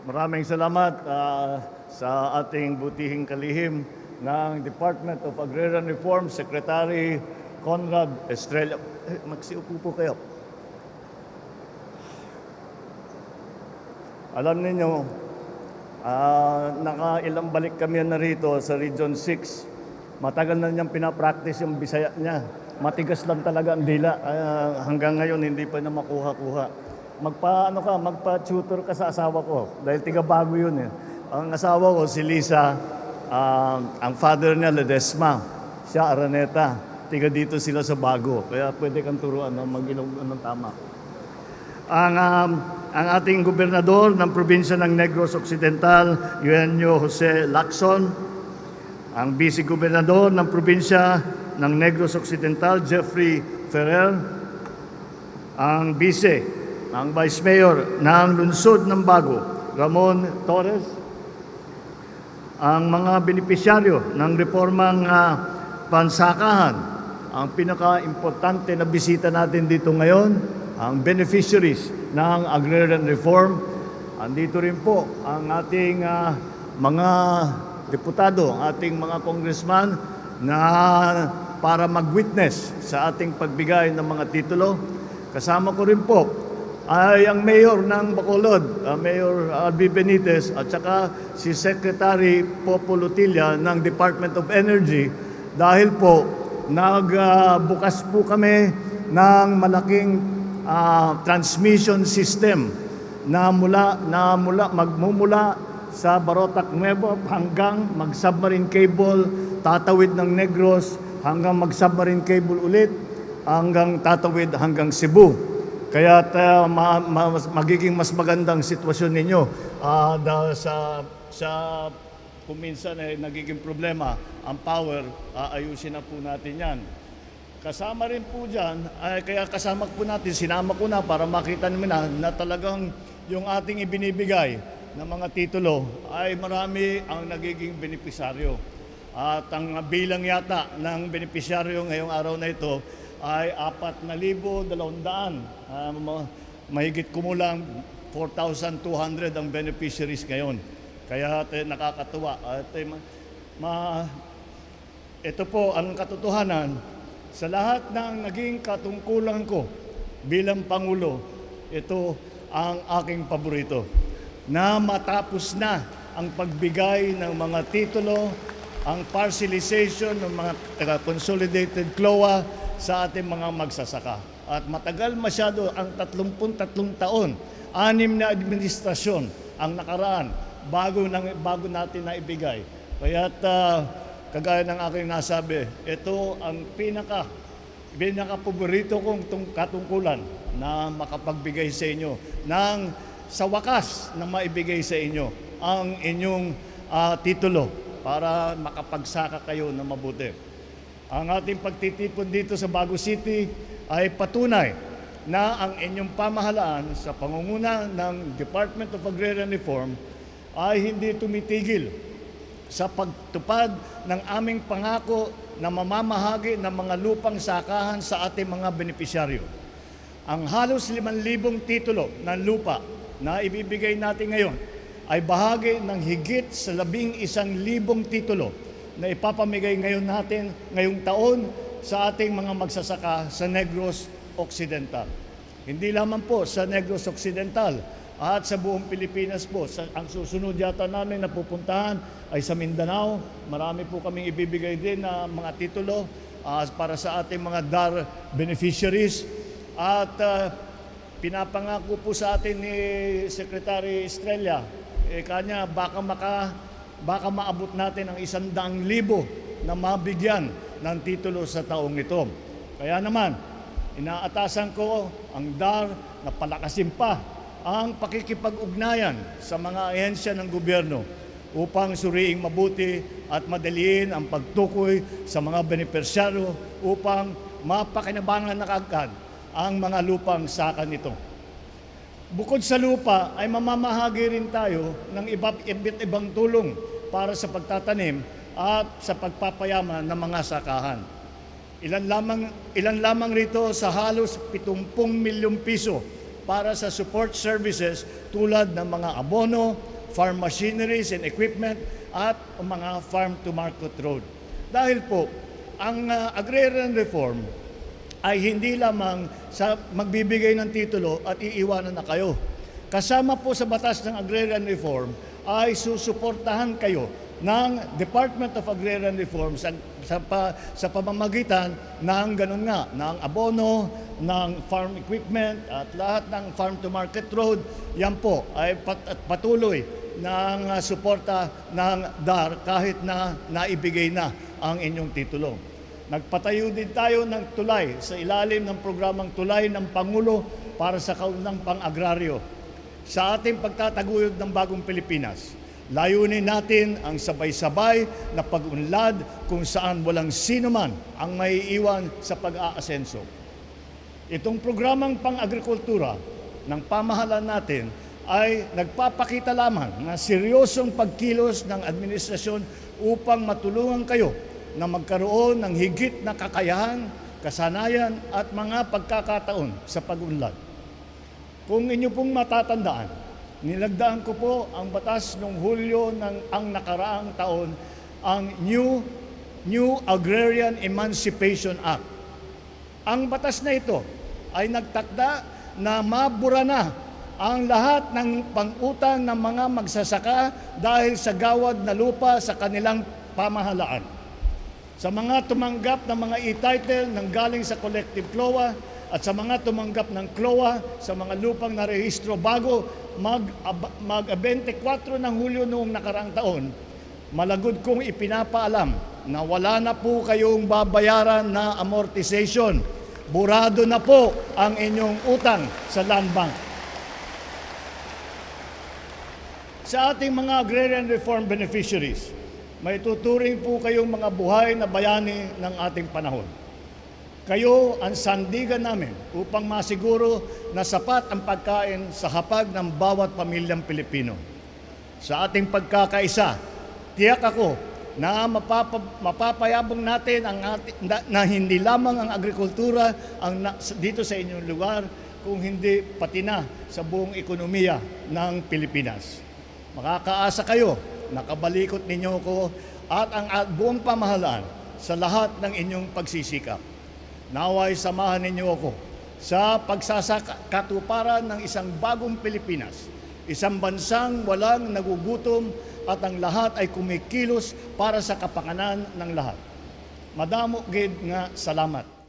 Maraming salamat sa ating butihing kalihim ng Department of Agrarian Reform, Secretary Conrad Estrella. Magsiupo po kayo. Alam ninyo, nakailang balik kami narito sa Region 6. Matagal na niyang pinapractice yung Bisaya niya. Matigas lang talaga ang dila. Hanggang ngayon hindi pa na makuha-kuha. Magpa-tutor ka sa asawa ko dahil tiga Bago yun eh. Ang asawa ko si Lisa, ang father niya Ledesma, siya Araneta. Tiga dito sila sa Bago. Kaya pwede kang turuan na mag-ilong ng tama. Ang ating gobernador ng probinsya ng Negros Occidental, Eugenio Jose Lacson, ang vice-gobernador ng probinsya ng Negros Occidental, Jeffrey Ferrer, ang vice mayor ng lungsod ng Bago, Ramon Torres, ang mga benepisyaryo ng reformang pansakahan, ang pinaka-importante na bisita natin dito ngayon, ang beneficiaries ng agrarian reform. Andito rin po ang ating mga deputado, ang ating mga congressman na para mag-witness sa ating pagbigay ng mga titulo. Kasama ko rin po ay ang mayor ng Bacolod, Mayor Albi Benitez, at saka si Secretary Popo Lutilla ng Department of Energy, dahil po nagbukas po kami ng malaking transmission system na magmumula sa Barotac Nuevo hanggang mag-submarine cable, tatawid ng Negros hanggang mag-submarine cable ulit, hanggang tatawid hanggang Cebu. Kaya magiging mas magandang sitwasyon ninyo dahil sa kung minsan nagiging problema ang power, ayusin na po natin yan. Kasama rin po dyan, kaya kasama po natin, sinama ko na para makita namin na talagang yung ating ibinibigay ng mga titulo ay marami ang nagiging benepisaryo. At ang bilang yata ng benepisyaryo ngayong araw na ito ay 4,200. Mahigit kumulang 4,200 ang beneficiaries ngayon. Kaya nakakatuwa. Ito po ang katotohanan. Sa lahat ng naging katungkulan ko bilang Pangulo, ito ang aking paborito. Na matapos na ang pagbigay ng mga titulo, ang parcelization ng mga consolidated CLOA sa ating mga magsasaka. At matagal masyado ang 33 taon, 6 na administrasyon ang nakaraan bago natin na ibigay. Kaya't kagaya ng aking nasabi, ito ang pinaka-paborito kong katungkulan na makapagbigay sa inyo ng sa wakas na maibigay sa inyo ang inyong titulo para makapagsaka kayo na mabuti. Ang ating pagtitipon dito sa Bago City ay patunay na ang inyong pamahalaan sa pangunguna ng Department of Agrarian Reform ay hindi tumitigil sa pagtupad ng aming pangako na mamamahagi ng mga lupang sakahan sa ating mga benepisyaryo. Ang halos 5,000 titulo ng lupa na ibibigay natin ngayon ay bahagi ng higit sa 11,000 titulo na ipapamigay ngayong taon sa ating mga magsasaka sa Negros Occidental. Hindi lamang po sa Negros Occidental at sa buong Pilipinas po. Ang susunod yata namin na pupuntahan ay sa Mindanao. Marami po kaming ibibigay din na mga titulo para sa ating mga DAR beneficiaries. At pinapangako po sa atin ni Secretary Estrella, kanya baka maabot natin ang 100,000 na mabigyan ng titulo sa taong ito. Kaya naman, inaatasan ko ang DAR na palakasin pa ang pakikipag-ugnayan sa mga ahensya ng gobyerno upang suriing mabuti at madaliin ang pagtukoy sa mga benepisyaryo upang mapakinabangan na kaagad ang mga lupang saka nito. Bukod sa lupa ay mamamahagi rin tayo ng iba't ibang tulong para sa pagtatanim at sa pagpapayaman ng mga sakahan. Ilan lamang rito sa halos 70 milyong piso para sa support services tulad ng mga abono, farm machineries and equipment, at mga farm-to-market road. Dahil po, ang agrarian reform ay hindi lamang sa magbibigay ng titulo at iiwanan na kayo. Kasama po sa batas ng agrarian reform ay susuportahan kayo ng Department of Agrarian Reform sa pamamagitan ng ganun nga, ng abono, ng farm equipment at lahat ng farm-to-market road. Yan po ay patuloy ng suporta ng DAR kahit na naibigay na ang inyong titulo. Nagpatayo din tayo ng tulay sa ilalim ng programang Tulay ng Pangulo para sa kaunang pang-agraryo. Sa ating pagtataguyod ng bagong Pilipinas, layunin natin ang sabay-sabay na pag-unlad kung saan walang sino man ang maiiwan sa pag-aasenso. Itong programang pang-agrikultura ng pamahalaan natin ay nagpapakita lamang ng seryosong pagkilos ng administrasyon upang matulungan kayo na magkaroon ng higit na kakayahan, kasanayan at mga pagkakataon sa pag-unlad. Kung inyo pong matatandaan, nilagdaan ko po ang batas noong Hulyo ng ang nakaraang taon, ang New Agrarian Emancipation Act. Ang batas na ito ay nagtakda na mabura na ang lahat ng pang-utang ng mga magsasaka dahil sa gawad na lupa sa kanilang pamahalaan. Sa mga tumanggap ng mga e-title nang galing sa collective CLOA at sa mga tumanggap ng CLOA sa mga lupang narehistro bago mag-24 ng Hulyo noong nakaraang taon, malagod kong ipinapaalam na wala na po kayong babayaran na amortization. Burado na po ang inyong utang sa Land Bank. Sa ating mga agrarian reform beneficiaries, may tuturing po kayong mga buhay na bayani ng ating panahon. Kayo ang sandigan namin upang masiguro na sapat ang pagkain sa hapag ng bawat pamilyang Pilipino. Sa ating pagkakaisa, tiyak ako na mapapayabong natin na hindi lamang ang agrikultura dito sa inyong lugar, kung hindi pati na sa buong ekonomiya ng Pilipinas. Makakaasa kayo, nakabalikot ninyo ko at ang buong pamahalaan sa lahat ng inyong pagsisikap. Naway samahan ninyo ako sa pagsasakatuparan ng isang bagong Pilipinas, isang bansang walang nagugutom at ang lahat ay kumikilos para sa kapakanan ng lahat. Madamo gid nga salamat.